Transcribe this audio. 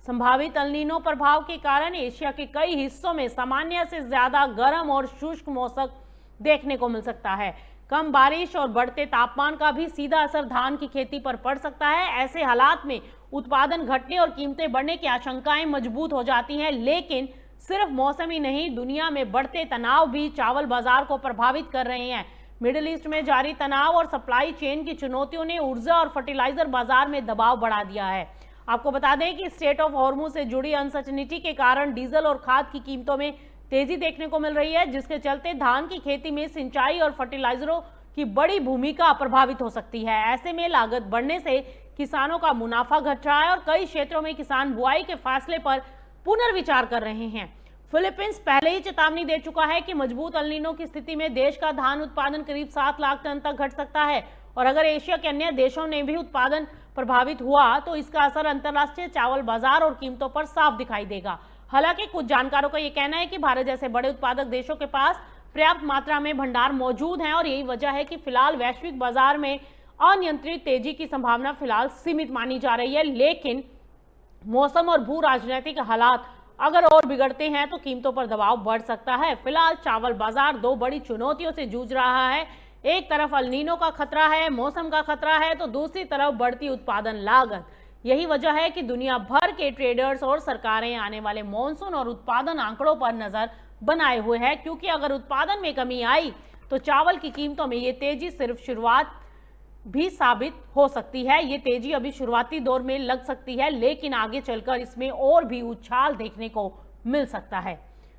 संभावित El Nino प्रभाव के कारण एशिया के कई हिस्सों में सामान्य से ज्यादा गर्म और शुष्क मौसम देखने को मिल सकता है। कम बारिश और बढ़ते तापमान का भी सीधा असर धान की खेती पर पड़ सकता है। ऐसे हालात में उत्पादन घटने और कीमतें बढ़ने की आशंकाएं मजबूत हो जाती हैं। लेकिन सिर्फ मौसम ही नहीं, दुनिया में बढ़ते तनाव भी चावल बाजार को प्रभावित कर रहे हैं। मिडिल ईस्ट में जारी तनाव और सप्लाई चेन की चुनौतियों ने ऊर्जा और फर्टिलाइजर बाजार में दबाव बढ़ा दिया है। आपको बता दें कि स्ट्रेट ऑफ हॉर्मुज से जुड़ी अनसर्टेनिटी के कारण डीजल और खाद की कीमतों में तेजी देखने को मिल रही है, जिसके चलते धान की खेती में सिंचाई और फर्टिलाइजरों की बड़ी भूमिका प्रभावित हो सकती है। ऐसे में लागत बढ़ने से किसानों का मुनाफा घट रहा है और कई क्षेत्रों में किसान बुआई के फैसले पर पुनर्विचार कर रहे हैं। फिलीपींस पहले ही चेतावनी दे चुका है कि मजबूत अल नीनो की स्थिति में देश का धान उत्पादन करीब 7 लाख टन तक घट सकता है और अगर एशिया के अन्य देशों ने भी उत्पादन प्रभावित हुआ तो इसका असर अंतर्राष्ट्रीय चावल बाजार और कीमतों पर साफ दिखाई देगा। हालांकि कुछ जानकारों का यह कहना है कि भारत जैसे बड़े उत्पादक देशों के पास पर्याप्त मात्रा में भंडार मौजूद हैं और यही वजह है कि फिलहाल वैश्विक बाजार में अनियंत्रित तेजी की संभावना फिलहाल सीमित मानी जा रही है। लेकिन मौसम और भू राजनीतिक हालात अगर और बिगड़ते हैं तो कीमतों पर दबाव बढ़ सकता है। फिलहाल चावल बाजार दो बड़ी चुनौतियों से जूझ रहा है। एक तरफ अल नीनो का खतरा है, मौसम का खतरा है, तो दूसरी तरफ बढ़ती उत्पादन लागत। यही वजह है कि दुनिया भर के ट्रेडर्स और सरकारें आने वाले मॉनसून और उत्पादन आंकड़ों पर नजर बनाए हुए हैं, क्योंकि अगर उत्पादन में कमी आई तो चावल की कीमतों में ये तेजी सिर्फ शुरुआत भी साबित हो सकती है। ये तेजी अभी शुरुआती दौर में लग सकती है, लेकिन आगे चलकर इसमें और भी उछाल देखने को मिल सकता है।